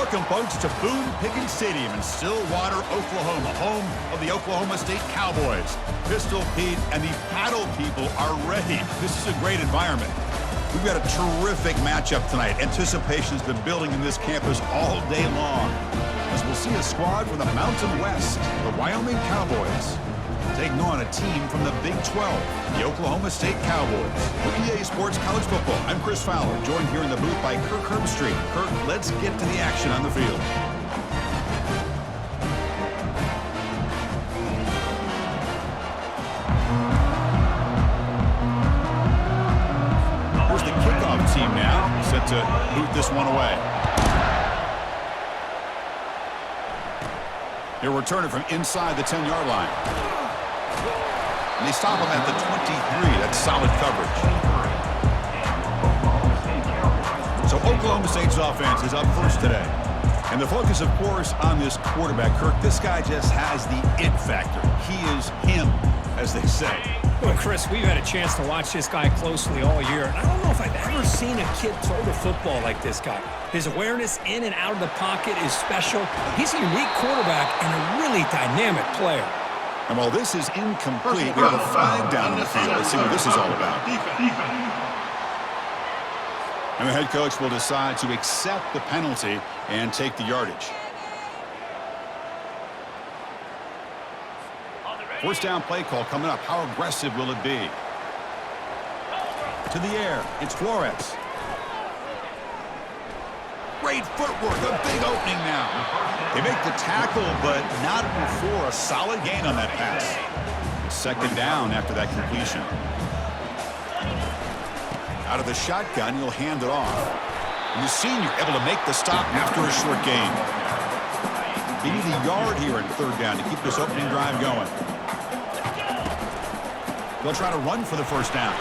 Welcome, folks, to Boone Pickens Stadium in Stillwater, Oklahoma, home of the Oklahoma State Cowboys. Pistol Pete and the Paddle people are ready. This is a great environment. We've got a terrific matchup tonight. Anticipation has been building in this campus all day long, as we'll see a squad from the Mountain West, the Wyoming Cowboys, taking on a team from the Big 12, the Oklahoma State Cowboys. For EA Sports College Football, I'm Chris Fowler, joined here in the booth by Kirk Herbstreit. Kirk, let's get to the action on the field. Here's the kickoff team now, set to boot this one away. He'll return it from inside the 10-yard line. And they stop him at the 23. That's solid coverage. So Oklahoma State's offense is up first today. And the focus, of course, on this quarterback, Kirk. This guy just has the it factor. He is him, as they say. Well, Chris, we've had a chance to watch this guy closely all year. And I don't know if I've ever seen a kid throw the football like this guy. His awareness in and out of the pocket is special. He's a unique quarterback and a really dynamic player. And while this is incomplete, we have a flag down in the field. Let's see what this is all about. And the head coach will decide to accept the penalty and take the yardage. First down play call coming up. How aggressive will it be? To the air. It's Flores. Great footwork. A big opening now. They make the tackle, but not before a solid gain on that pass. Second down after that completion. Out of the shotgun, he'll hand it off. And the senior able to make the stop after a short gain. They need a yard here in third down to keep this opening drive going. They'll try to run for the first down.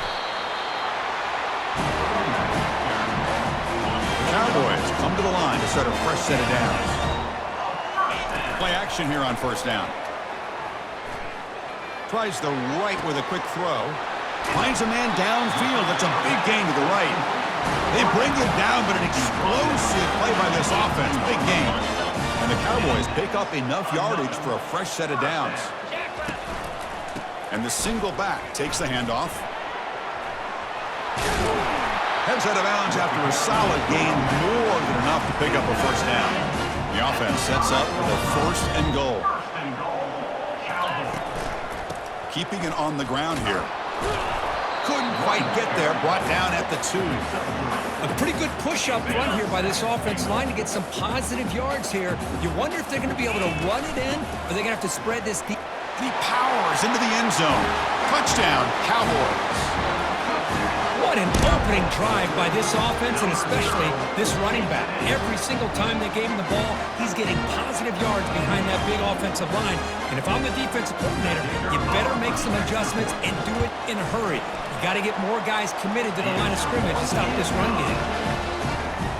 The Cowboys come to the line to start a fresh set of downs. Play action here on first down. Tries the right with a quick throw. Finds a man downfield. That's a big gain to the right. They bring him down, but an explosive play by this offense. Big gain. And the Cowboys pick up enough yardage for a fresh set of downs. And the single back takes the handoff. Heads out of bounds after a solid gain, more than enough to pick up a first down. The offense sets up with a first and goal. Keeping it on the ground here. Couldn't quite get there, brought down at the 2. A pretty good push up front here by this offense line to get some positive yards here. You wonder if they're going to be able to run it in, or they're going to have to spread this deep. He powers into the end zone. Touchdown, Cowboys. What an opening drive by this offense, and especially this running back. Every single time they gave him the ball, he's getting positive yards behind that big offensive line. And if I'm the defensive coordinator, you better make some adjustments and do it in a hurry. You got to get more guys committed to the line of scrimmage to stop this run game.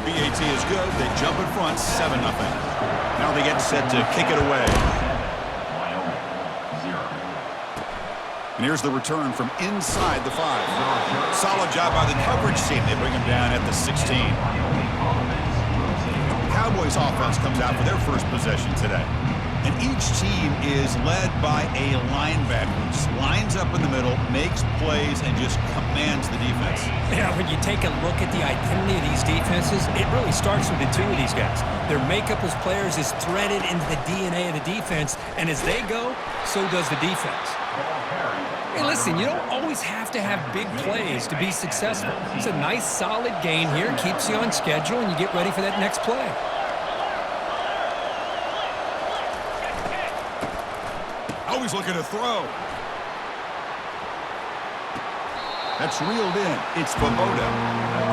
BAT is good. They jump in front, 7-0. Now they get set to kick it away. And here's the return from inside the 5. Solid job by the coverage team. They bring him down at the 16. The Cowboys offense comes out for their first possession today. And each team is led by a linebacker who just lines up in the middle, makes plays, and just commands the defense. Yeah, when you take a look at the identity of these defenses, it really starts with the two of these guys. Their makeup as players is threaded into the DNA of the defense, and as they go, so does the defense. Hey, listen, you don't always have to have big plays to be successful. It's a nice, solid gain here, keeps you on schedule, and you get ready for that next play. Always looking to throw. That's reeled in. It's Svoboda.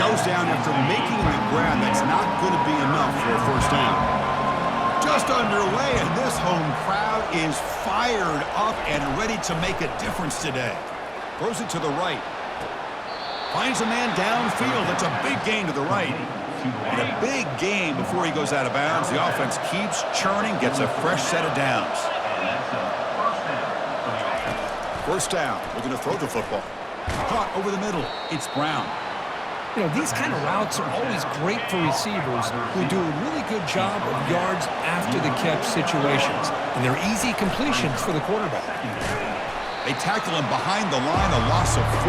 Goes down after making the grab. That's not going to be enough for a first down. Just underway, and this home crowd is fired up and ready to make a difference today. Throws it to the right. Finds a man downfield. That's a big gain to the right. And a big gain before he goes out of bounds. The offense keeps churning, gets a fresh set of downs. First down, looking to throw the football. Caught over the middle. It's Brown. You know, these kind of routes are always great for receivers who do a really good job of yards after the catch situations. And they're easy completions for the quarterback. They tackle him behind the line, a loss of 4.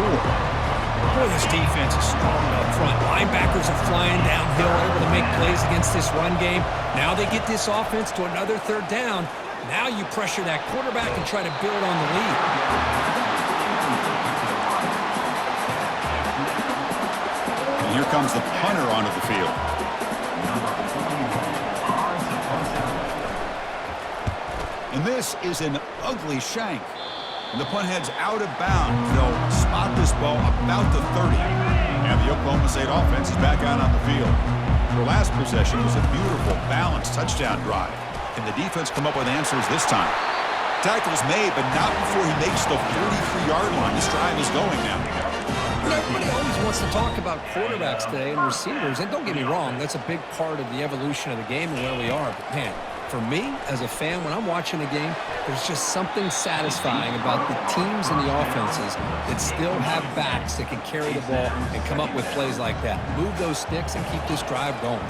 Boy, this defense is strong up front. Linebackers are flying downhill, able to make plays against this run game. Now they get this offense to another 3rd down. Now you pressure that quarterback and try to build on the lead. And here comes the punter onto the field. And this is an ugly shank. And the punt heads out of bounds. They'll spot this ball about the 30. And the Oklahoma State offense is back out on the field. Their last possession was a beautiful, balanced touchdown drive. Can the defense come up with answers this time? Tackle's made, but not before he makes the 43-yard line. This drive is going now. Everybody always wants to talk about quarterbacks today and receivers. And don't get me wrong, that's a big part of the evolution of the game and where we are. But, man, for me, as a fan, when I'm watching a game, there's just something satisfying about the teams and the offenses that still have backs that can carry the ball and come up with plays like that. Move those sticks and keep this drive going.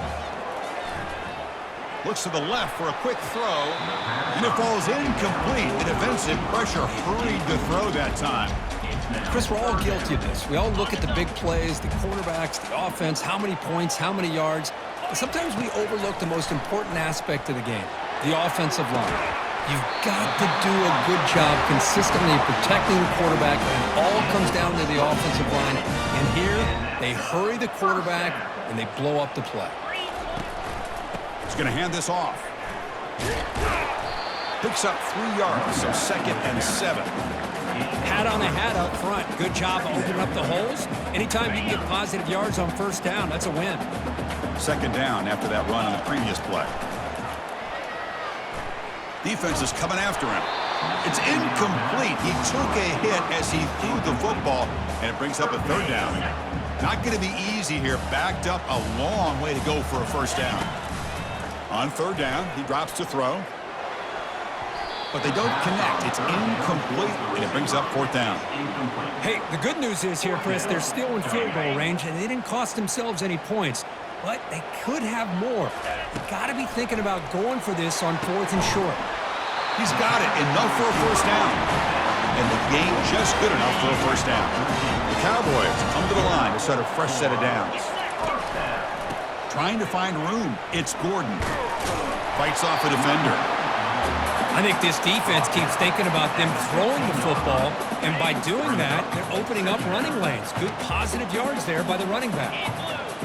Looks to the left for a quick throw, and it falls incomplete. The defensive pressure hurried to throw that time. Chris, we're all guilty of this. We all look at the big plays, the quarterbacks, the offense, how many points, how many yards. And sometimes we overlook the most important aspect of the game, the offensive line. You've got to do a good job consistently protecting the quarterback, and it all comes down to the offensive line. And here, they hurry the quarterback, and they blow up the play. He's going to hand this off. Picks up 3 yards, so 2nd and 7. Hat on a hat up front. Good job opening up the holes. Anytime you can get positive yards on 1st down, that's a win. 2nd down after that run on the previous play. Defense is coming after him. It's incomplete. He took a hit as he threw the football, and it brings up a 3rd down. Not going to be easy here. Backed up a long way to go for a 1st down. On 3rd down, he drops to throw. But they don't connect. It's incomplete, and it brings up 4th down. Hey, the good news is here, Chris, they're still in field goal range, and they didn't cost themselves any points. But they could have more. You got to be thinking about going for this on 4th and short. He's got it. Enough for a 1st down. And the game just good enough for a 1st down. The Cowboys come to the line to start a fresh set of downs. Trying to find room. It's Gordon. Fights off a defender. I think this defense keeps thinking about them throwing the football, and by doing that, they're opening up running lanes. Good positive yards there by the running back.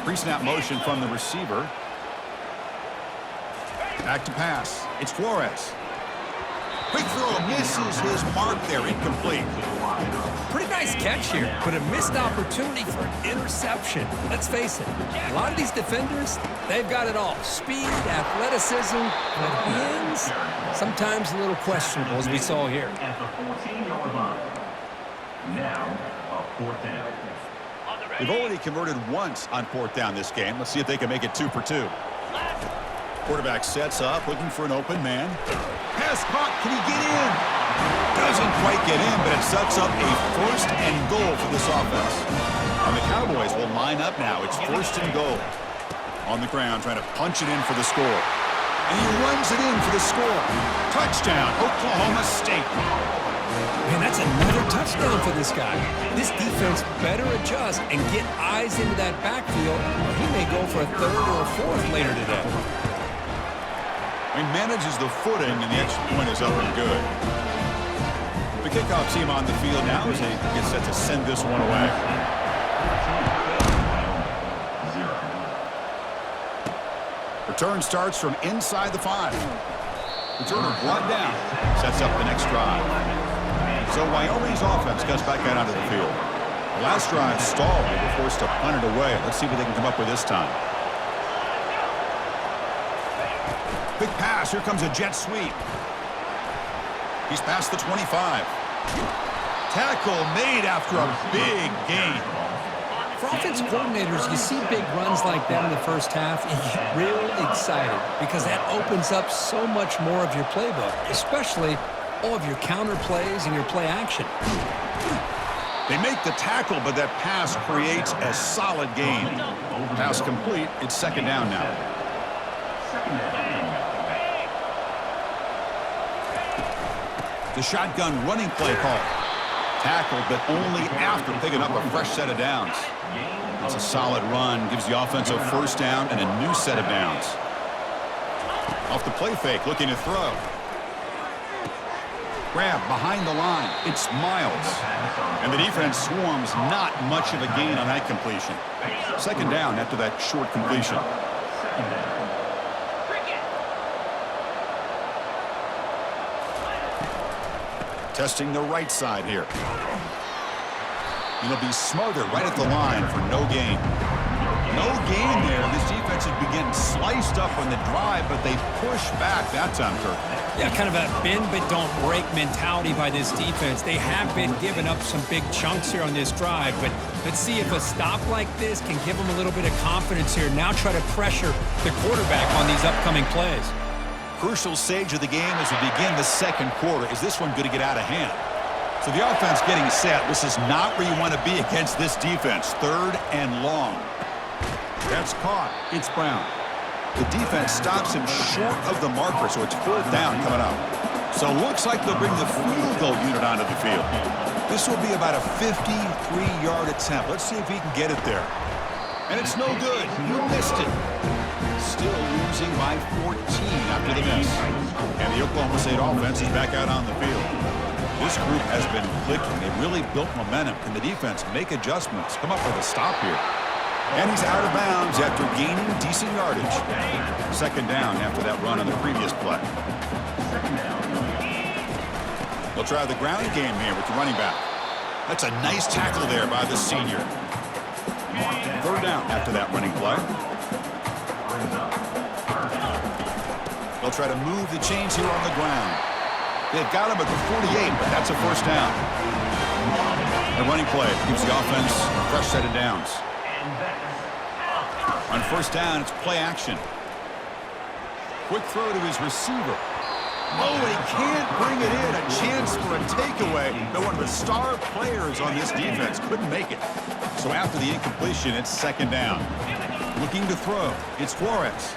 Pre-snap motion from the receiver. Back to pass. It's Flores. Quick throw. Misses his mark there. Incomplete. Pretty nice catch here, but a missed opportunity for an interception. Let's face it, a lot of these defenders, they've got it all. Speed, athleticism, but hands, sometimes a little questionable, as we saw here. At the 14-yard line. Now, a 4th down. They've already converted once on 4th down this game. Let's see if they can make it 2 for 2. Quarterback sets up, looking for an open man. Pass caught. Can he get in? Doesn't quite get in, but it sets up a 1st and goal for this offense. And the Cowboys will line up now. It's 1st and goal. On the ground, trying to punch it in for the score. And he runs it in for the score. Touchdown, Oklahoma State. Man, that's another touchdown for this guy. This defense better adjust and get eyes into that backfield, or he may go for a 3rd or a 4th later today. He manages the footing, and the extra point is up and good. The kickoff team on the field now as they get set to send this one away. Return starts from inside the 5. Returner brought down. Sets up the next drive. So Wyoming's offense comes back out onto the field. The last drive stalled. They were forced to punt it away. Let's see what they can come up with this time. Big pass. Here comes a jet sweep. He's past the 25. Tackle made after a big gain. For offensive coordinators, you see big runs like that in the 1st half, and you get real excited because that opens up so much more of your playbook, especially all of your counter plays and your play action. They make the tackle, but that pass creates a solid gain. Pass complete. It's second down now. The shotgun running play call. Tackled, but only after picking up a fresh set of downs. It's a solid run. Gives the offense a first down and a new set of downs. Off the play fake, looking to throw. Grab behind the line. It's Miles. And the defense swarms, not much of a gain on that completion. Second down after that short completion. Testing the right side here. It'll be smothered right at the line for no gain. No gain there. This defense has been getting sliced up on the drive, but they push back that time, Kirk. Yeah, kind of a bend but don't break mentality by this defense. They have been giving up some big chunks here on this drive, but let's see if a stop like this can give them a little bit of confidence here. Now try to pressure the quarterback on these upcoming plays. Crucial stage of the game as we begin the second quarter. Is this one going to get out of hand? So the offense getting set. This is not where you want to be against this defense. Third and long. That's caught. It's Brown. The defense stops him short of the marker, so it's fourth down coming up. So it looks like they'll bring the field goal unit onto the field. This will be about a 53-yard attempt. Let's see if he can get it there. And it's no good. You missed it. Still losing by 14 after the miss. And the Oklahoma State offense is back out on the field. This group has been clicking. They really built momentum. Can the defense make adjustments? Come up with a stop here. And he's out of bounds after gaining decent yardage. Second down after that run on the previous play. They'll try the ground game here with the running back. That's a nice tackle there by the senior. Third down after that running play. They'll try to move the chains here on the ground. They've got him at the 48, but that's a first down. The running play gives the offense a fresh set of downs. On first down, it's play action. Quick throw to his receiver. Oh, he can't bring it in. A chance for a takeaway. But one of the star players on this defense couldn't make it. So after the incompletion, it's second down. Looking to throw. It's Flores.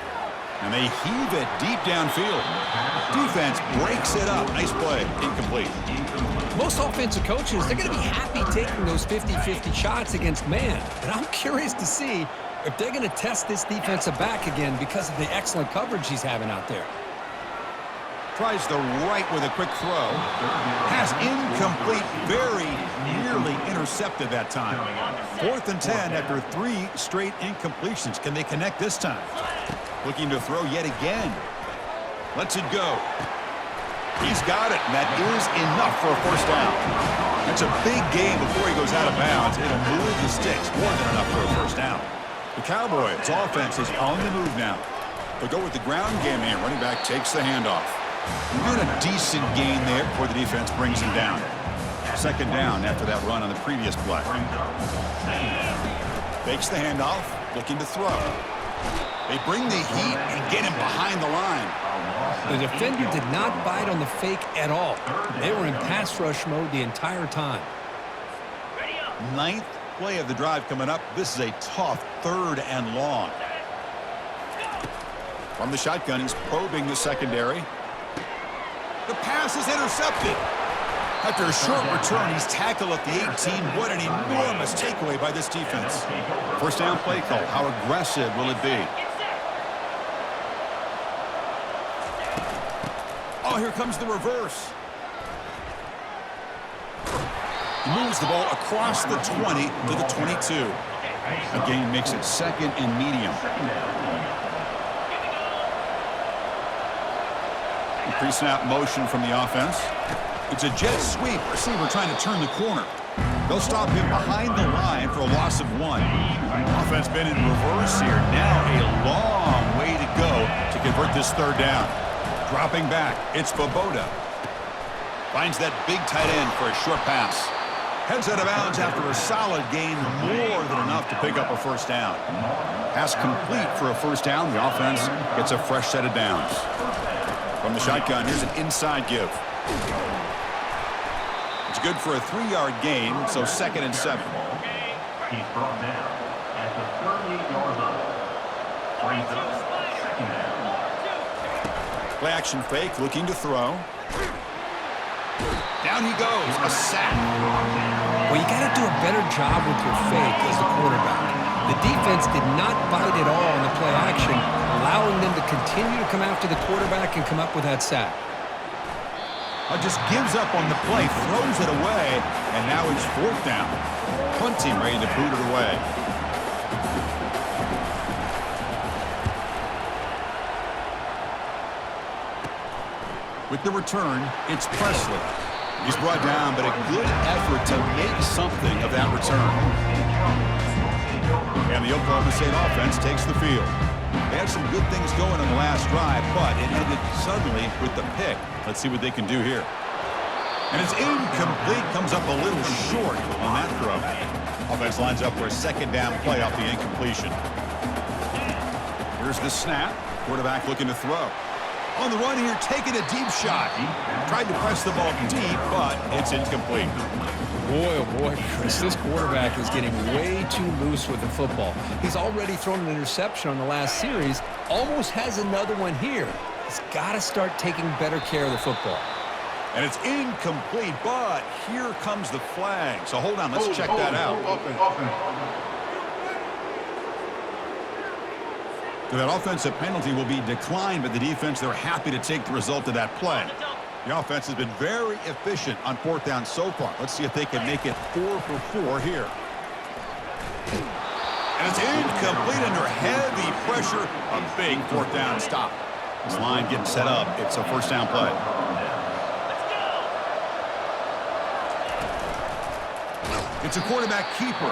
And they heave it deep downfield. Defense breaks it up. Nice play. Incomplete. Most offensive coaches, they're going to be happy taking those 50-50 shots against man. And I'm curious to see if they're going to test this defensive back again because of the excellent coverage he's having out there. Tries the right with a quick throw. Pass incomplete. Very nearly intercepted that time. 4th and 10 after 3 straight incompletions. Can they connect this time? Looking to throw yet again. Lets it go. He's got it, and that is enough for a first down. That's a big game before he goes out of bounds. It'll move the sticks. More than enough for a first down. The Cowboys' offense is on the move now. They'll go with the ground game here. Running back takes the handoff. Doing a decent gain there before the defense brings him down. Second down after that run on the previous play. Fakes the handoff, looking to throw. They bring the heat and get him behind the line. The defender did not bite on the fake at all. They were in pass rush mode the entire time. 9th play of the drive coming up. This is a tough third and long. From the shotgun, he's probing the secondary. The pass is intercepted. After a short return, he's tackled at the 18. What an enormous takeaway by this defense. First down play call. How aggressive will it be? Oh, here comes the reverse. He moves the ball across the 20 to the 22. Again, makes it second and medium. Pre-snap motion from the offense. It's a jet sweep. Receiver trying to turn the corner. They'll stop him behind the line for a loss of 1. Offense been in reverse here. Now a long way to go to convert this third down. Dropping back, it's Svoboda. Finds that big tight end for a short pass. Heads out of bounds after a solid gain, more than enough to pick up a first down. Pass complete for a first down. The offense gets a fresh set of downs. From the shotgun, here's an inside give. It's good for a 3-yard gain, so 2nd and 7. He's brought down at the 38-yard line. Brings up 2nd down. Play action fake, looking to throw. Down he goes, a sack. Well, you got to do a better job with your fake as the quarterback. The defense did not bite at all on the play action, allowing them to continue to come after the quarterback and come up with that sack. Just gives up on the play, throws it away, and now it's 4th down. Punt team ready to boot it away. With the return, it's Presley. He's brought down, but a good effort to make something of that return. And the Oklahoma State offense takes the field. They had some good things going on the last drive, but it ended suddenly with the pick. Let's see what they can do here. And it's incomplete, comes up a little short on that throw. Offense lines up for a 2nd down play off the incompletion. Here's the snap. Quarterback looking to throw. On the run here, taking a deep shot. Tried to press the ball deep, but it's incomplete. Boy, oh boy, Chris, this quarterback is getting way too loose with the football. He's already thrown an interception on the last series, almost has another one here. He's got to start taking better care of the football. And it's incomplete, but here comes the flag. So hold on, let's check that out. So that offensive penalty will be declined by the defense. They're happy to take the result of that play. The offense has been very efficient on 4th down so far. Let's see if they can make it 4 for 4 here. And it's incomplete under heavy pressure. A big 4th down stop. This line getting set up. It's a 1st down play. It's a quarterback keeper.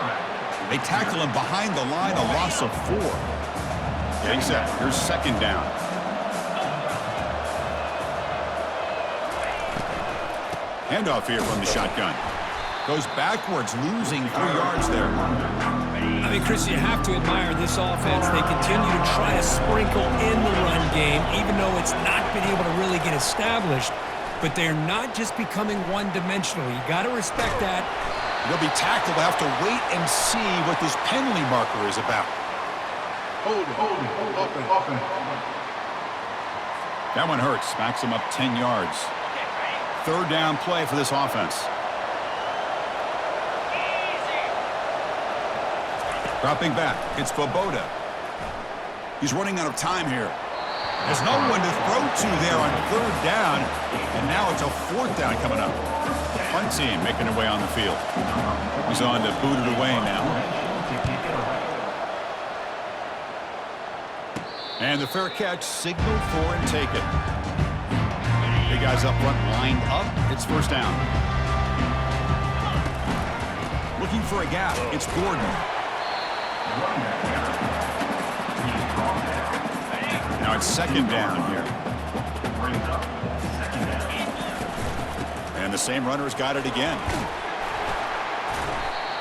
They tackle him behind the line, a loss of 4. Getting set. Here's 2nd down. Handoff here from the shotgun. Goes backwards, losing 3 yards there. I mean, Chris, you have to admire this offense. They continue to try to sprinkle in the run game, even though it's not been able to really get established. But they're not just becoming one-dimensional. You got to respect that. They'll be tackled. They'll have to wait and see what this penalty marker is about. Hold it. That one hurts. Smacks him up 10 yards. 3rd down play for this offense. Dropping back. It's Svoboda. He's running out of time here. There's no one to throw to there on 3rd down. And now it's a 4th down coming up. Punt team making their way on the field. He's on to boot it away now. And the fair catch, signal for and take it. Big guys up front lined up. It's 1st down. Looking for a gap. It's Gordon. Now it's 2nd down here. And the same runner's got it again.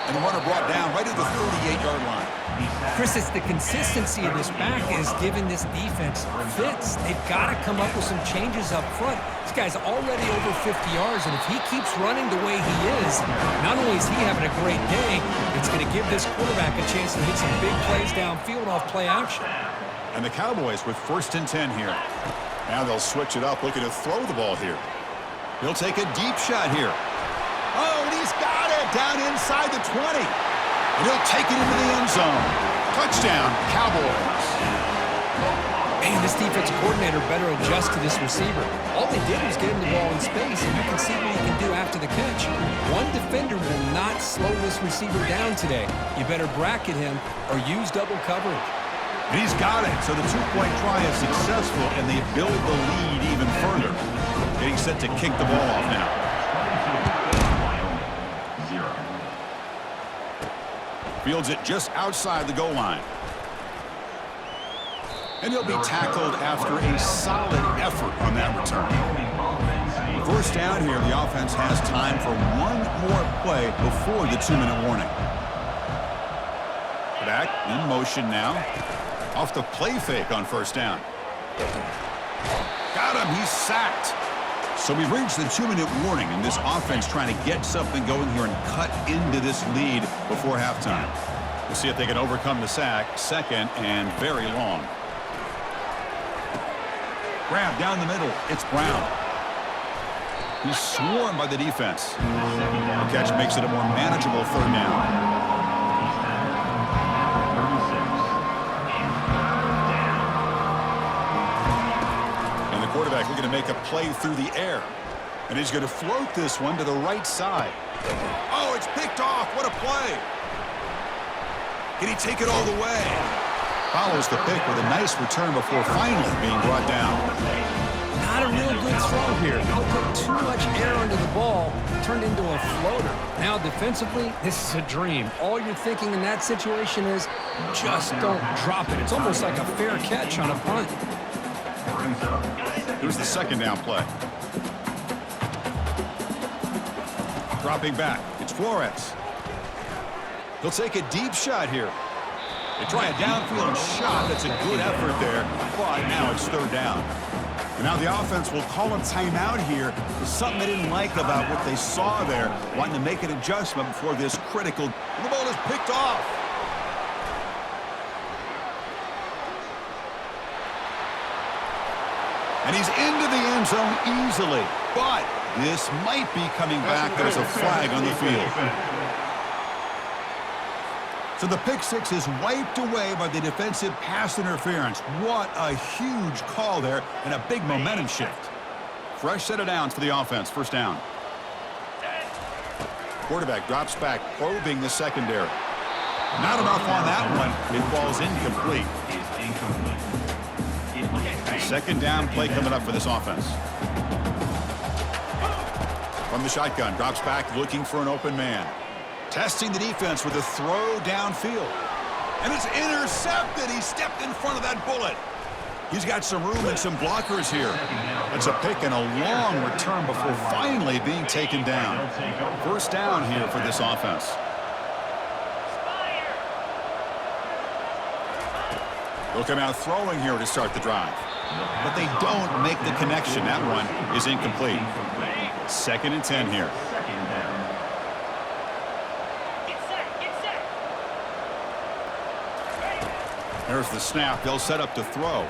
And the runner brought down right at the 38-yard line. Chris, it's the consistency of this back is giving this defense fits. They've got to come up with some changes up front. This guy's already over 50 yards, and if he keeps running the way he is, not only is he having a great day, it's going to give this quarterback a chance to hit some big plays downfield off play action. And the Cowboys with 1st and 10 here. Now they'll switch it up, looking to throw the ball here. He'll take a deep shot here. Oh, and he's got it down inside the 20. And he'll take it into the end zone. Touchdown, Cowboys. Man, this defensive coordinator better adjust to this receiver. All they did was get him the ball in space, and you can see what he can do after the catch. One defender will not slow this receiver down today. You better bracket him or use double coverage. And he's got it, so the 2-point try is successful, and they build the lead even further. Getting set to kick the ball off now. Fields it just outside the goal line. And he'll be tackled after a solid effort on that return. 1st down here, the offense has time for one more play before the 2-minute warning. Back in motion now. Off the play fake on 1st down. Got him, he's sacked. So we've reached the 2-minute warning, and this offense trying to get something going here and cut into this lead before halftime. We'll see if they can overcome the sack. Second and very long. Grab down the middle. It's Brown. He's swarmed by the defense. The catch makes it a more manageable third down. Quarterback looking to make a play through the air. And he's going to float this one to the right side. Oh, it's picked off. What a play. Can he take it all the way? Follows the pick with a nice return before finally being brought down. Not a real good throw here. Don't put too much air under the ball. Turned into a floater. Now defensively, this is a dream. All you're thinking in that situation is just don't drop it. It's almost like a fair catch on a punt. Here's the second down play. Dropping back. It's Flores. He'll take a deep shot here. They try a downfield shot. That's a good effort there. But now it's third down. And now the offense will call a timeout here. There's something they didn't like about what they saw there. Wanting to make an adjustment before this critical. And the ball is picked off. And he's into the end zone easily. But this might be coming back. There's a flag on the field. So the pick six is wiped away by the defensive pass interference. What a huge call there and a big momentum shift. Fresh set of downs for the offense. First down. Quarterback drops back, probing the secondary. Not enough on that one. It falls incomplete. Second down play coming up for this offense. From the shotgun, drops back looking for an open man. Testing the defense with a throw downfield. And it's intercepted. He stepped in front of that bullet. He's got some room and some blockers here. It's a pick and a long return before finally being taken down. First down here for this offense. They'll come out throwing here to start the drive. But they don't make the connection. That one is incomplete. Second and 10 here. There's the snap. They'll set up to throw.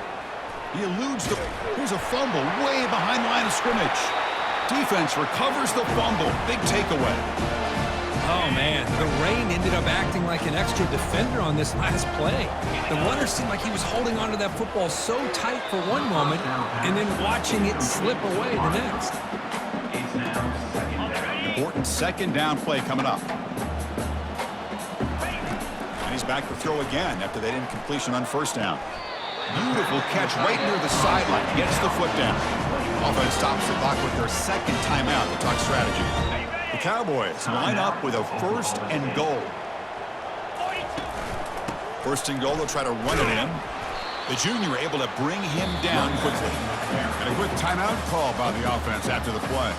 He eludes the... Here's a fumble way behind the line of scrimmage. Defense recovers the fumble. Big takeaway. Oh, man. The rain ended up acting like an extra defender on this last play. The runner seemed like he was holding onto that football so tight for one moment and then watching it slip away the next. Important second down play coming up. And he's back to throw again after that incompletion on first down. Beautiful catch right near the sideline. Gets the foot down. Offense stops the clock with their second timeout to talk strategy. The Cowboys line up with a first and goal. First and goal, they'll try to run it in. The junior able to bring him down quickly. And a quick timeout call by the offense after the play.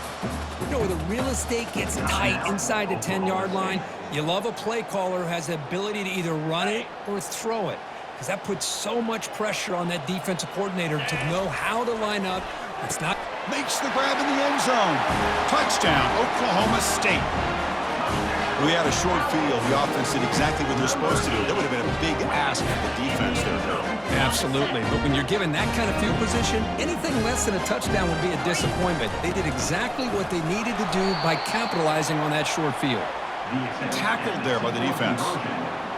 You know, where the real estate gets tight inside the 10-yard line, you love a play caller who has the ability to either run it or throw it. Because that puts so much pressure on that defensive coordinator to know how to line up. It's not... Makes the grab in the end zone. Touchdown, Oklahoma State. We had a short field. The offense did exactly what they're supposed to do. That would have been a big ask for the defense there, though. Absolutely. But when you're given that kind of field position, anything less than a touchdown would be a disappointment. They did exactly what they needed to do by capitalizing on that short field. Tackled there by the defense.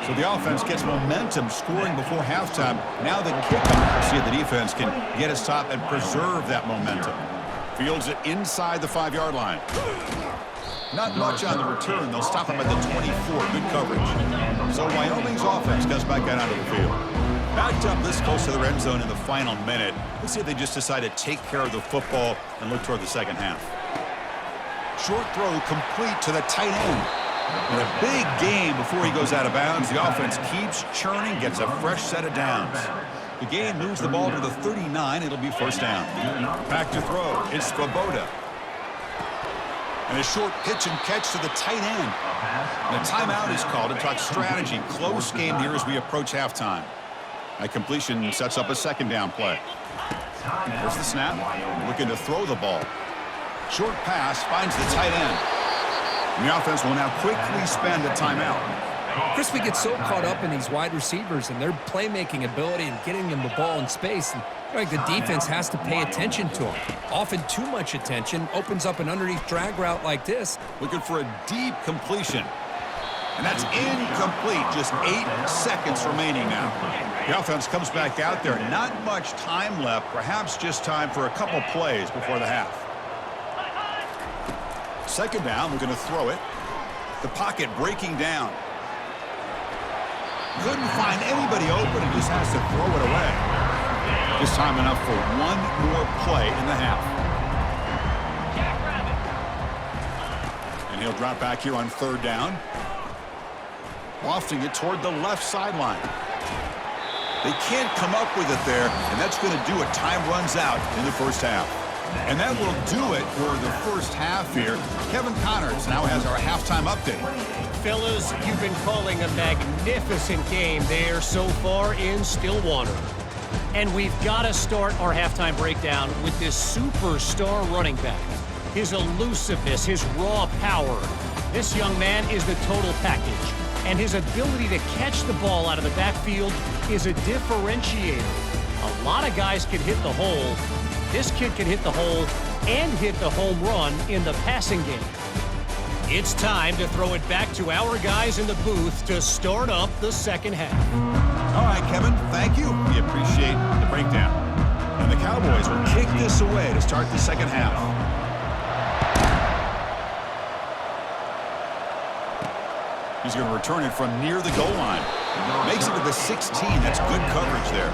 So the offense gets momentum scoring before halftime. Now the kickoff. See if the defense can get a stop and preserve that momentum. Fields it inside the 5-yard line. Not much on the return. They'll stop him at the 24. Good coverage. So Wyoming's offense comes back out onto the field. Backed up this close to the end zone in the final minute. Let's see if they just decide to take care of the football and look toward the second half. Short throw complete to the tight end. And a big game before he goes out of bounds. The offense keeps churning, gets a fresh set of downs. The game moves the ball to the 39. It'll be first down. Back to throw. It's Svoboda. And a short pitch and catch to the tight end. And a timeout is called to talk strategy. Close game here as we approach halftime. That completion sets up a second down play. There's the snap. Looking to throw the ball. Short pass finds the tight end. And the offense will now quickly spend a timeout. Chris, we get so caught up in these wide receivers and their playmaking ability and getting them the ball in space. And like the defense has to pay attention to them. Often too much attention opens up an underneath drag route like this. Looking for a deep completion. And that's incomplete. Just 8 seconds remaining now. The offense comes back out there. Not much time left. Perhaps just time for a couple plays before the half. Second down, we're going to throw it. The pocket breaking down. Couldn't find anybody open and just has to throw it away. Just time enough for one more play in the half. And he'll drop back here on third down. Lofting it toward the left sideline. They can't come up with it there, and that's going to do it. Time runs out in the first half. And that will do it for the first half here. Kevin Connors now has our halftime update. Fellas, you've been calling a magnificent game there so far in Stillwater. And we've got to start our halftime breakdown with this superstar running back. His elusiveness, his raw power. This young man is the total package. And his ability to catch the ball out of the backfield is a differentiator. A lot of guys can hit the hole. This kid can hit the hole and hit the home run in the passing game. It's time to throw it back to our guys in the booth to start up the second half. All right, Kevin, thank you. We appreciate the breakdown. And the Cowboys will kick this away to start the second half. He's going to return it from near the goal line. Makes it to the 16. That's good coverage there.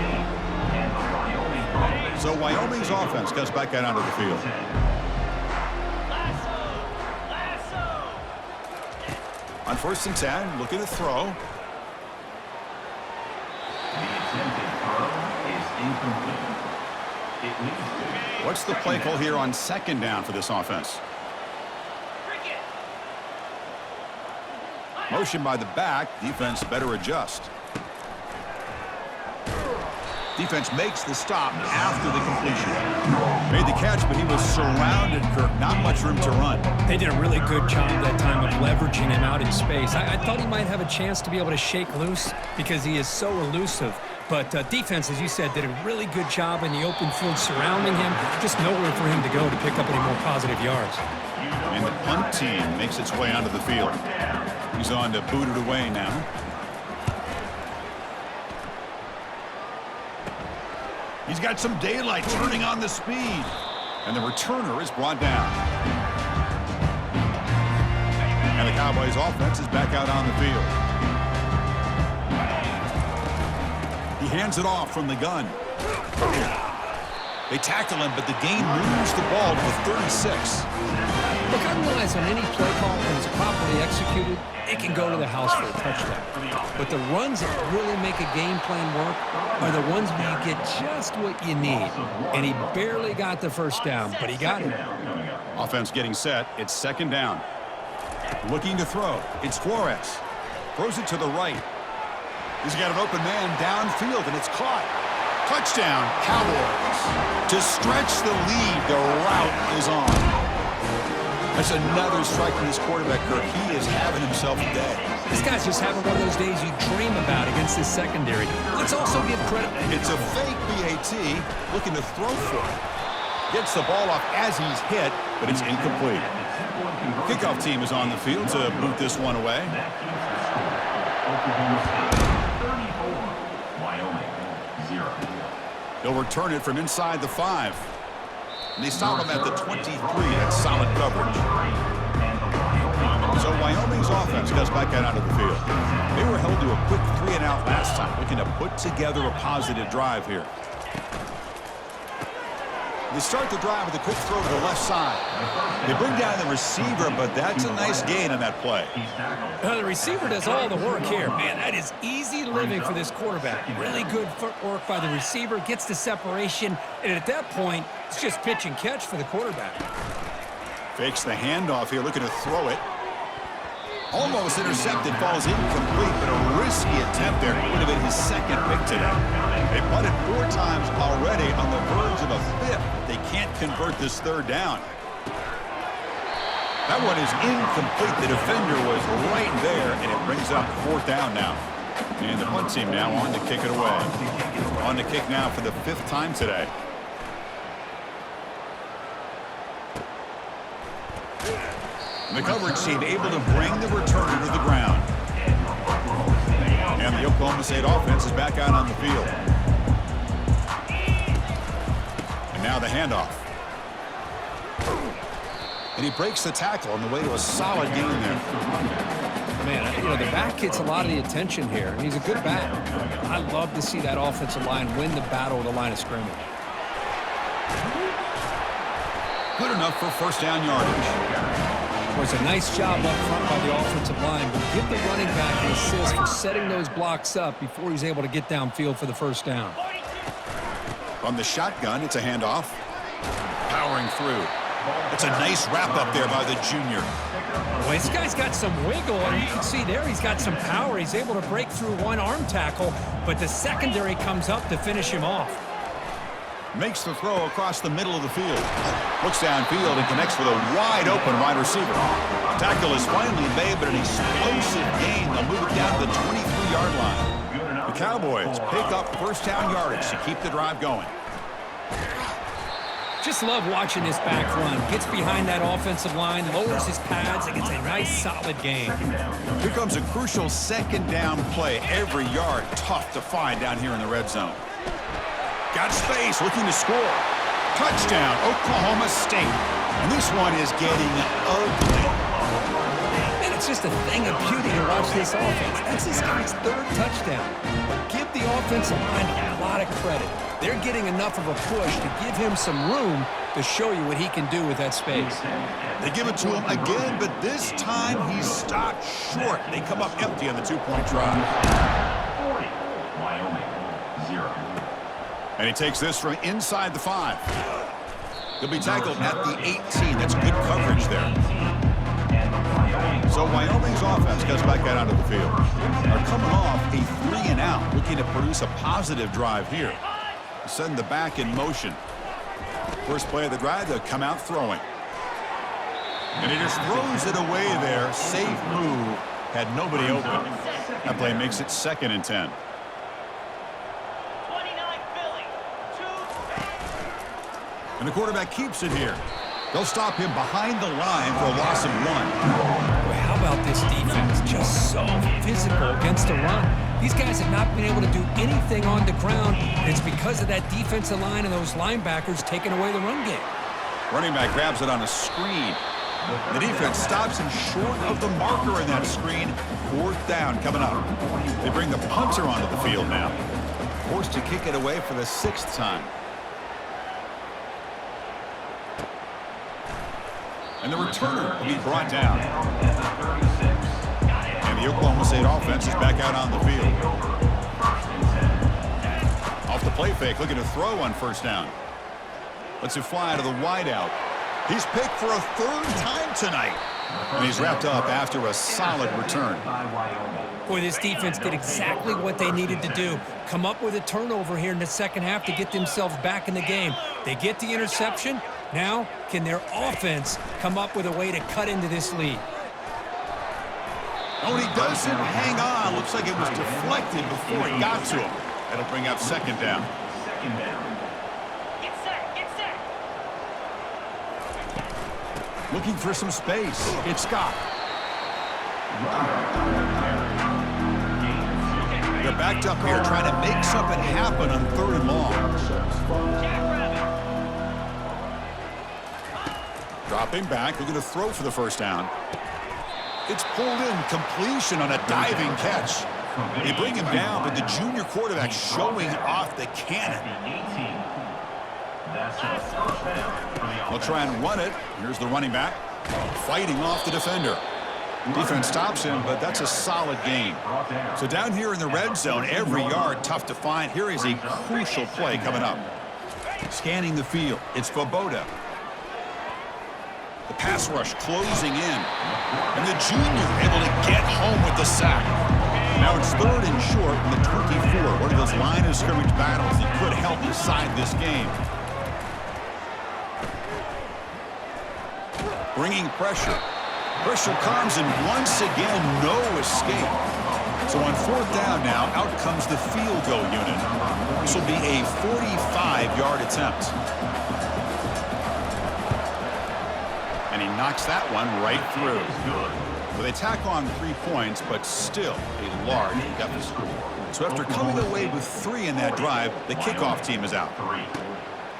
So Wyoming's offense comes back out onto the field. On 1st and 10, looking to throw. The attempted throw is incomplete. It leads to What's the play call here on 2nd down for this offense? Motion by the back. Defense better adjust. Defense makes the stop after the completion. Made the catch, but he was surrounded, Kirk. Not much room to run. They did a really good job that time of leveraging him out in space. I thought he might have a chance to be able to shake loose because he is so elusive. But defense, as you said, did a really good job in the open field surrounding him. Just nowhere for him to go to pick up any more positive yards. And the punt team makes its way onto the field. He's on to boot it away now. He's got some daylight turning on the speed. And the returner is brought down. And the Cowboys offense is back out on the field. He hands it off from the gun. They tackle him, but the game moves the ball to the 36. Look, I realize on any play call that is properly executed, it can go to the house for a touchdown. But the runs that really make a game plan work are the ones where you get just what you need. And he barely got the first down, but he got it. Offense getting set. It's 2nd down. Looking to throw. It's Flores. Throws it to the right. He's got an open man downfield, and it's caught. Touchdown, Cowboys. To stretch the lead, the route is on. That's another strike from this quarterback, Kirk. He is having himself a day. This guy's just having one of those days you dream about against this secondary. Let's also give credit. It's a fake BAT, looking to throw for it. Gets the ball off as he's hit, but it's incomplete. Kickoff team is on the field to boot this one away. Oklahoma State 34, Wyoming 0. They'll return it from inside the 5. And they stop him at the 23. That's solid coverage. So Wyoming's offense goes back out onto the field. They were held to a quick 3-and-out last time, looking to put together a positive drive here. They start the drive with a quick throw to the left side. They bring down the receiver, but that's a nice gain on that play. The receiver does all the work here. Man, that is easy living for this quarterback. Really good footwork by the receiver, gets the separation, and at that point, it's just pitch and catch for the quarterback. Fakes the handoff here, looking to throw it. Almost intercepted, falls incomplete, but a risky attempt there. Would have been his 2nd pick today. They punted 4 times already, on the verge of a 5th. They can't convert this 3rd down. That one is incomplete. The defender was right there, and it brings up 4th down now. And the punt team now on to kick it away. On to kick now for the 5th time today. And the coverage team able to bring the returner to the ground. And the Oklahoma State offense is back out on the field. And now the handoff. And he breaks the tackle on the way to a solid gain there. Man, you know, the back gets a lot of the attention here, and he's a good back. I love to see that offensive line win the battle at the line of scrimmage. Good enough for 1st down yardage. It was a nice job up front by the offensive line, but give the running back an assist for setting those blocks up before he's able to get downfield for the 1st down. From the shotgun, it's a handoff. Powering through. It's a nice wrap up there by the junior. Well, this guy's got some wiggle, and you can see there he's got some power. He's able to break through one arm tackle, but the secondary comes up to finish him off. Makes the throw across the middle of the field. Looks downfield and connects with a wide open wide receiver. Tackle is finally made, but an explosive gain. They'll move it down to the 23-yard line. The Cowboys pick up 1st down yardage to keep the drive going. Just love watching this back run. Gets behind that offensive line, lowers his pads, and gets a nice solid gain. Here comes a crucial 2nd down play. Every yard tough to find down here in the red zone. Got space, looking to score. Touchdown, Oklahoma State. And this one is getting ugly. Man, it's just a thing of beauty to watch this offense. That's this guy's 3rd touchdown. But give the offensive line a lot of credit. They're getting enough of a push to give him some room to show you what he can do with that space. They give it to him again, but this time he's stopped short. They come up empty on the 2-point drive. 40, Wyoming, 0. And he takes this from inside the 5. He'll be tackled at the 18. That's good coverage there. So Wyoming's offense goes back out onto the field. They're coming off a 3-and-out, looking to produce a positive drive here. Send the back in motion. First play of the drive, they'll come out throwing. And he just throws it away there. Safe move. Had nobody open. That play makes it 2nd and 10. And the quarterback keeps it here. They'll stop him behind the line for a loss of 1. Well, how about this defense? Just so physical against the run. These guys have not been able to do anything on the ground. It's because of that defensive line and those linebackers taking away the run game. Running back grabs it on a screen. The defense stops him short of the marker in that screen. 4th down coming up. They bring the punter onto the field now. Forced to kick it away for the 6th time. And the returner will be brought down. And the Oklahoma State offense is back out on the field. Off the play fake, looking to throw on 1st down. Lets it fly to the wideout. He's picked for a 3rd time tonight. And he's wrapped up after a solid return. Boy, this defense did exactly what they needed to do. Come up with a turnover here in the 2nd half to get themselves back in the game. They get the interception. Now, can their offense come up with a way to cut into this lead? Oh, he doesn't hang on. Looks like it was deflected before it got to him. That'll bring up 2nd down. Get set, get set. Looking for some space. It's Scott. They're backed up here trying to make something happen on 3rd and long. Dropping back, looking to throw for the 1st down. It's pulled in, completion on a diving catch. They bring him down, but the junior quarterback showing off the cannon. They'll try and run it. Here's the running back, fighting off the defender. Defense stops him, but that's a solid gain. So down here in the red zone, every yard tough to find. Here is a crucial play coming up. Scanning the field, it's Svoboda. The pass rush closing in. And the junior able to get home with the sack. Now it's 3rd and short in the 24. One of those line of scrimmage battles that could help decide this game. Bringing pressure. Pressure comes, and once again, no escape. So on fourth down now, out comes the field goal unit. This will be a 45-yard attempt. And he knocks that one right through. So they tack on 3 points, but still a large deficit. So after coming away with 3 in that drive, the kickoff team is out.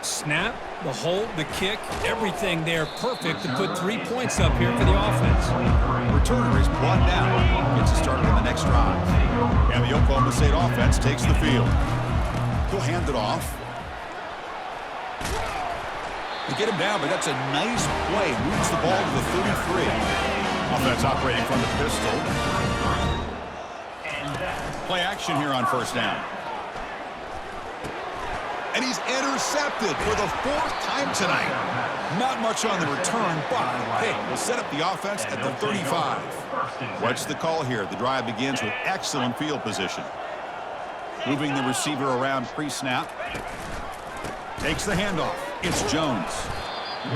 Snap, the hold, the kick, everything there perfect to put 3 points up here for the offense. Returner is brought down. Gets it started on the next drive. And the Oklahoma State offense takes the field. He'll hand it off. They get him down, but that's a nice play. Moves the ball to the 33. Offense operating from the pistol. Play action here on first down. And he's intercepted for the 4th time tonight. Not much on the return, but the pick will set up the offense at the 35. What's the call here? The drive begins with excellent field position. Moving the receiver around pre-snap. Takes the handoff. It's Jones.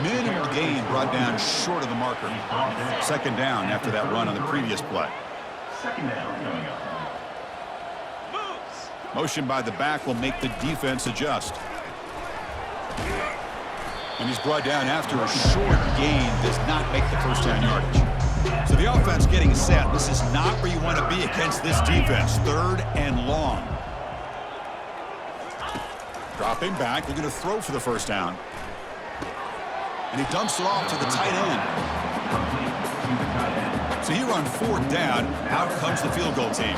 Minimal gain brought down short of the marker. Second down after that run on the previous play. Second down coming up. Motion by the back will make the defense adjust. And he's brought down after a short gain. Does not make the first down yardage. So the offense getting set. This is not where you want to be against this defense. 3rd and long. Dropping back. Looking to throw for the first down. And he dumps it off to the tight end. So here on 4th down, out comes the field goal team.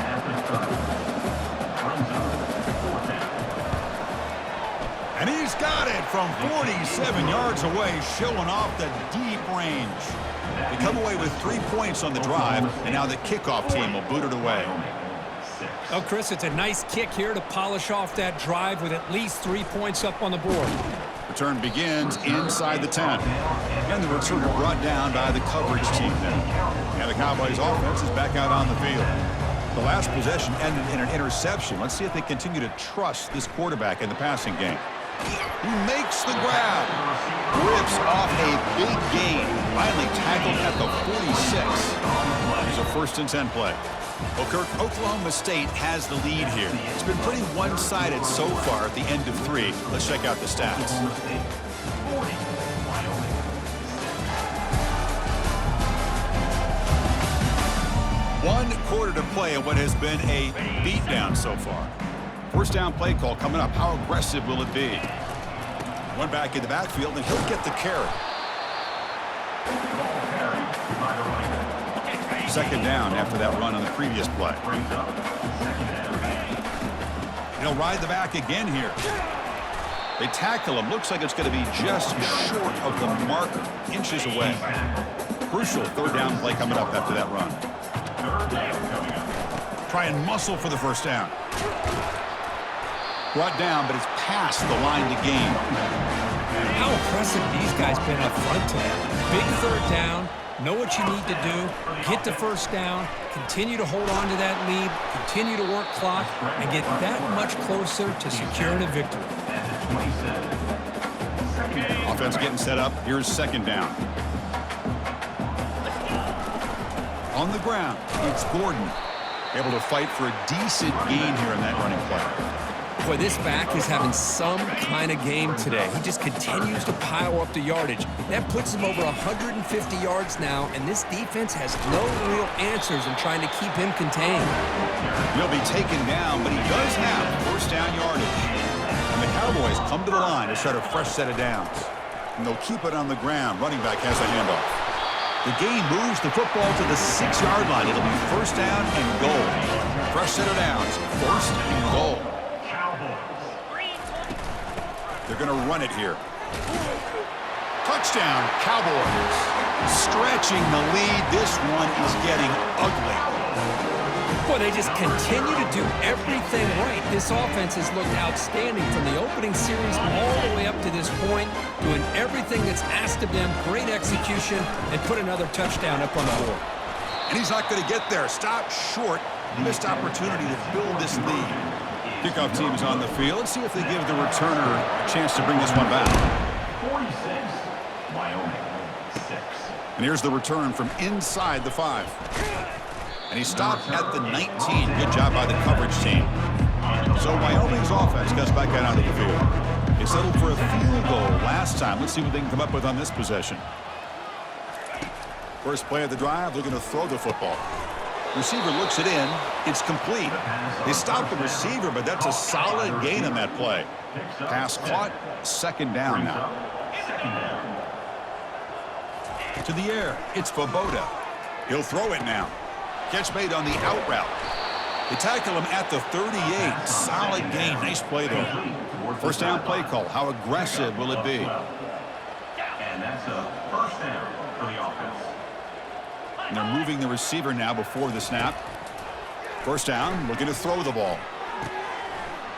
And he's got it from 47 yards away, showing off the deep range. They come away with 3 points on the drive, and now the kickoff team will boot it away. Oh, Chris, it's a nice kick here to polish off that drive with at least 3 points up on the board. Return begins inside the 10. And the returner brought down by the coverage team there. And the Cowboys offense is back out on the field. The last possession ended in an interception. Let's see if they continue to trust this quarterback in the passing game. He makes the grab. Rips off a big gain. Finally tackled at the 46. Here's a 1st and 10 play. Well, Kirk, Oklahoma State has the lead here. It's been pretty one-sided so far at the end of 3. Let's check out the stats. One quarter to play in what has been a beatdown so far. First down play call coming up. How aggressive will it be? One back in the backfield, and he'll get the carry. Second down after that run on the previous play. He'll ride the back again here. They tackle him. Looks like it's going to be just short of the marker, inches away. Crucial 3rd down play coming up after that run. Try and muscle for the first down. Brought down, but it's past the line to gain. How impressive these guys been up front today. Big 3rd down. Know what you need to do. Get the first down. Continue to hold on to that lead. Continue to work clock. And get that much closer to securing a victory. Offense getting set up. Here's 2nd down. On the ground, it's Gordon. Able to fight for a decent gain here in that running play. Boy, this back is having some kind of game today. He just continues to pile up the yardage. That puts him over 150 yards now, and this defense has no real answers in trying to keep him contained. He'll be taken down, but he does have first down yardage. And the Cowboys come to the line to start a fresh set of downs. And they'll keep it on the ground. Running back has a handoff. The game moves the football to the 6-yard line. It'll be first down and goal. Fresh set of downs, 1st and goal. They're going to run it here. Touchdown, Cowboys. Stretching the lead. This one is getting ugly. Boy, they just continue to do everything right. This offense has looked outstanding from the opening series all the way up to this point, doing everything that's asked of them, great execution, and put another touchdown up on the board. And he's not going to get there. Stop short. Missed opportunity to build this lead. Kickoff team is on the field. Let's see if they give the returner a chance to bring this one back. 46, Wyoming, 6. And here's the return from inside the 5. And he stopped at the 19. Good job by the coverage team. So Wyoming's offense gets back out onto the field. They settled for a field goal last time. Let's see what they can come up with on this possession. First play of the drive, looking to throw the football. Receiver looks it in. It's complete. They stopped the receiver, but that's a solid gain on that play. Pass caught. Second down now. To the air. It's Svoboda. He'll throw it now. Catch made on the out route. They tackle him at the 38. Solid gain. Nice play there. First down play call. How aggressive will it be? And that's a first down for the offense. And they're moving the receiver now before the snap. First down, looking to throw the ball.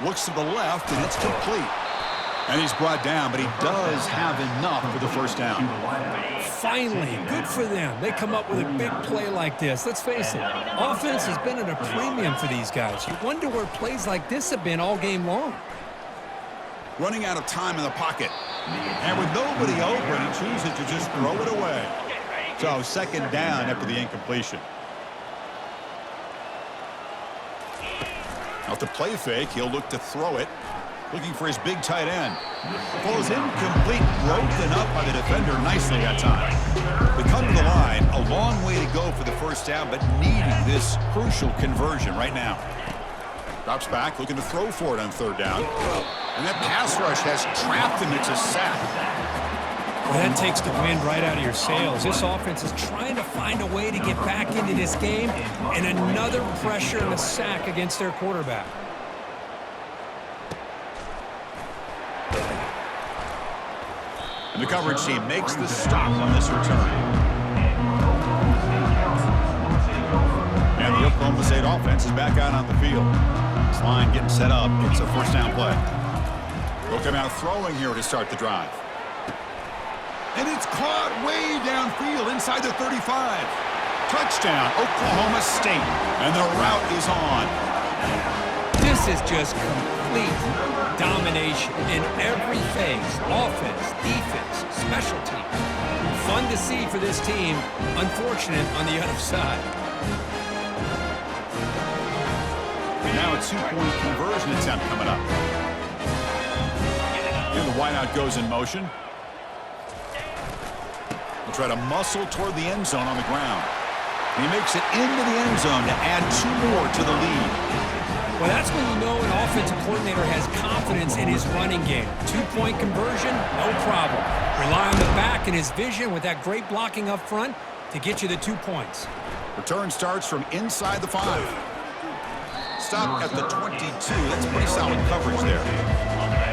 Looks to the left, and it's complete. And he's brought down, but he does have enough for the first down. Finally, good for them. They come up with a big play like this. Let's face it, offense has been at a premium for these guys. You wonder where plays like this have been all game long. Running out of time in the pocket. And with nobody open, he chooses to just throw it away. So second down after the incompletion. Off the play fake, he'll look to throw it. Looking for his big tight end. Falls incomplete, broken up by the defender nicely that time. They come to the line, a long way to go for the first down, but needing this crucial conversion right now. Drops back, looking to throw for it on third down. And that pass rush has trapped him. It's a sack. Well, that takes the wind right out of your sails. This offense is trying to find a way to get back into this game, and another pressure and a sack against their quarterback. And the coverage team makes the stop on this return. And the Oklahoma State offense is back out on the field. This line getting set up. It's a first down play. They'll come out throwing here to start the drive. And it's caught way downfield inside the 35. Touchdown, Oklahoma State. And the route is on. This is just complete domination in every phase. Offense, defense, special teams. Fun to see for this team. Unfortunate on the other side. And now a two-point conversion attempt coming up. And the wideout goes in motion. He'll try to muscle toward the end zone on the ground. And he makes it into the end zone to add 2 more to the lead. Well, that's when you know an offensive coordinator has confidence in his running game. 2-point conversion, no problem. Rely on the back and his vision with that great blocking up front to get you the 2 points. Return starts from inside the 5. Stop at the 22. That's pretty solid coverage there.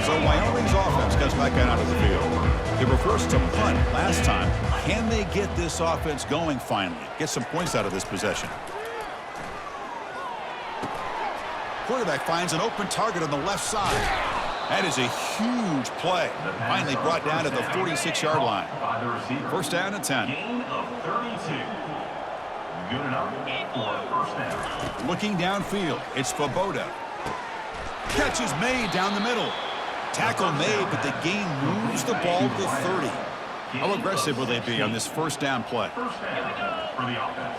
So Wyoming's offense gets back out onto the field. They were forced to punt last time. Can they get this offense going finally? Get some points out of this possession. Quarterback finds an open target on the left side. That is a huge play. Finally brought down to the 46-yard line. First down and 10. Gain of 32. Good enough for a first down. Looking downfield, it's Svoboda. Catch is made down the middle. Tackle made, but the gain moves the ball to 30. How aggressive will they be on this first down play? First down for the offense.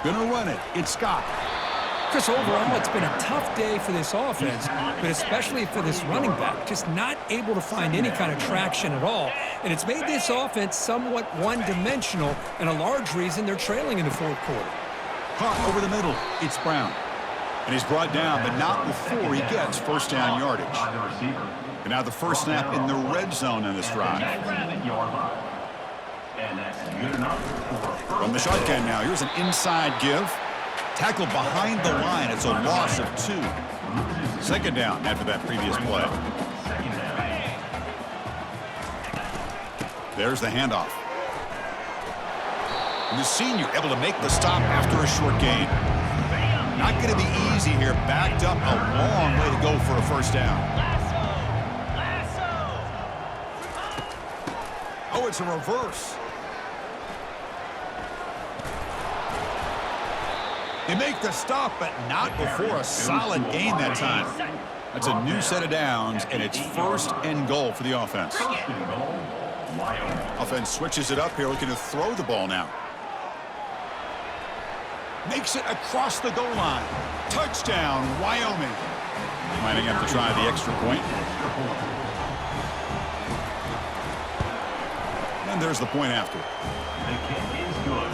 Gonna run it. It's Scott. Chris, overall, it's been a tough day for this offense, but especially for this running back. Just not able to find any kind of traction at all. And it's made this offense somewhat one-dimensional, and a large reason they're trailing in the fourth quarter. Caught over the middle. It's Brown. And he's brought down, but not before he gets first down yardage. By the receiver. And now the first snap in the red zone in this drive. Yard line. And that's good enough for From the shotgun now, here's an inside give. Tackle behind the line. It's a loss of 2. Second down after that previous play. second down. There's the handoff. And the senior able to make the stop after a short gain. Not going to be easy here. Backed up a long way to go for a first down. Oh, it's a reverse. They make the stop, but not before a solid gain that time. That's a new set of downs, and it's 1st and goal for the offense. First and goal, Wyoming. Offense switches it up here, looking to throw the ball now. Makes it across the goal line. Touchdown, Wyoming. Might have to try the extra point. And there's the point after. The kick is good.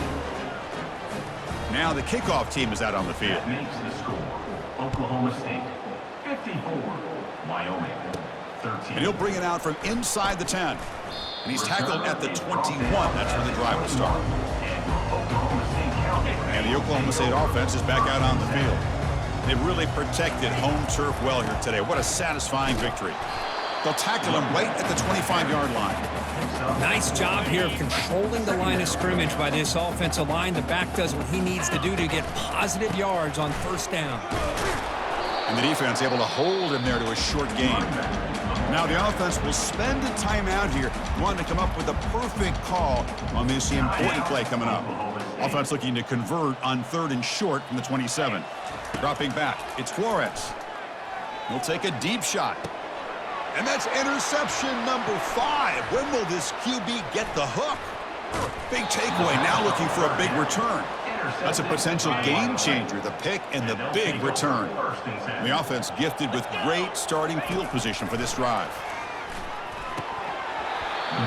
Now the kickoff team is out on the field. That makes the score Oklahoma State 54, Wyoming 13. And he'll bring it out from inside the 10. And he's tackled at the 21. That's where the drive will start. And the Oklahoma State offense is back out on the field. They've really protected home turf well here today. What a satisfying victory. They'll tackle him right at the 25-yard line. Nice job here of controlling the line of scrimmage by this offensive line. The back does what he needs to do to get positive yards on 1st down. And the defense able to hold him there to a short gain. Now the offense will spend a timeout here, wanting to come up with a perfect call on this important play coming up. Offense looking to convert on 3rd and short from the 27. Dropping back, it's Flores. He'll take a deep shot. And that's interception number 5. When will this QB get the hook? Big takeaway, now looking for a big return. That's a potential game changer, the pick and the big return. The offense gifted with great starting field position for this drive.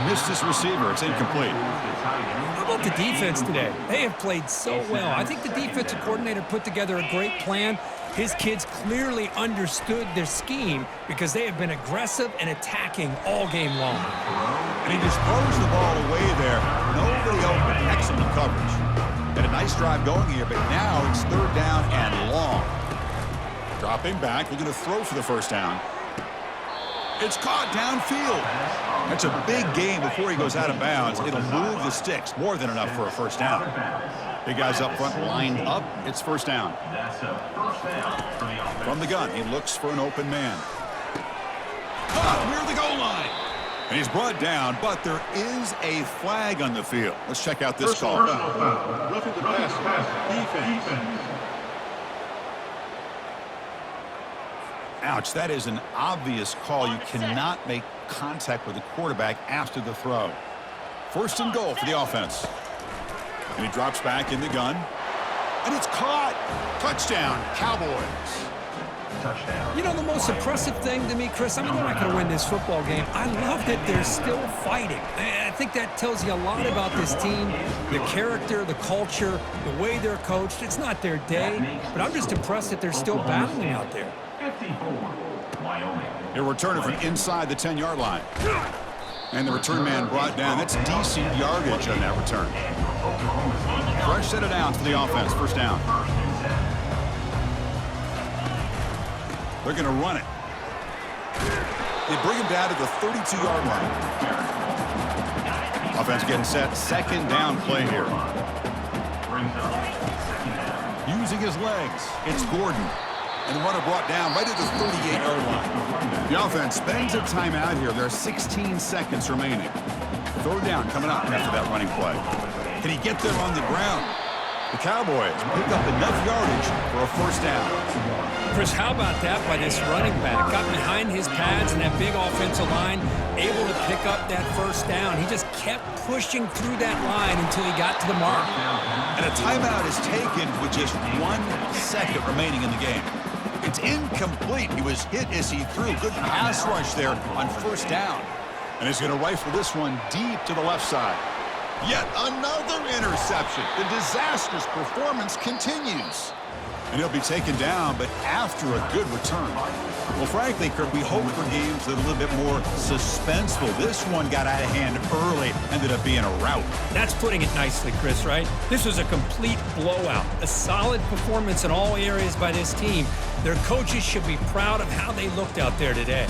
Missed his receiver. It's incomplete. How about the defense today? They have played so well. I think the defensive coordinator put together a great plan. His kids clearly understood their scheme because they have been aggressive and attacking all game long. And he just throws the ball away there. Nobody open. Excellent coverage. Had a nice drive going here, but now it's 3rd down and long. Dropping back, looking to throw for the 1st down. It's caught downfield. That's a big gain before he goes out of bounds. It'll move the sticks, more than enough for a 1st down. Big guys up front lined up. It's 1st down. That's a 1st down for the offense. From the gun, he looks for an open man. Caught near the goal line. And he's brought down, but there is a flag on the field. Let's check out this call. Roughing the passer. Defense. Ouch, that is an obvious call. You cannot make contact with the quarterback after the throw. 1st and goal for the offense. And he drops back in the gun. And it's caught. Touchdown, Cowboys. Touchdown. You know, the most impressive thing to me, Chris, I mean, they're not going to win this football game. I love that they're still fighting. I think that tells you a lot about this team, the character, the culture, the way they're coached. It's not their day, but I'm just impressed that they're still battling out there. 54, Wyoming. He'll return it from inside the 10-yard line. And the return man brought down. That's decent yardage on that return. Fresh set of downs for the offense. 1st down. They're going to run it. They bring him down to the 32-yard line. Offense getting set. 2nd down play here. Using his legs. It's Gordon. And the runner brought down right at the 38-yard line. The offense spends a timeout here. There are 16 seconds remaining. 3rd down coming up after that running play. Can he get there on the ground? The Cowboys pick up enough yardage for a 1st down. Chris, how about that by this running back? Got behind his pads and that big offensive line, able to pick up that 1st down. He just kept pushing through that line until he got to the mark. And a timeout is taken with just 1 second remaining in the game. It's incomplete. He was hit as he threw. Good pass rush there on 1st down. And he's going to rifle this one deep to the left side. Yet another interception. The disastrous performance continues. And he'll be taken down, but after a good return. Well, frankly, Kirk, we hope for games that are a little bit more suspenseful. This one got out of hand early, ended up being a rout. That's putting it nicely, Chris, right? This was a complete blowout. A solid performance in all areas by this team. Their coaches should be proud of how they looked out there today.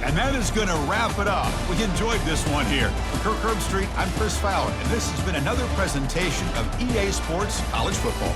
And that is going to wrap it up. We enjoyed this one here. For Kirk Herbstreit, I'm Chris Fowler, and this has been another presentation of EA Sports College Football.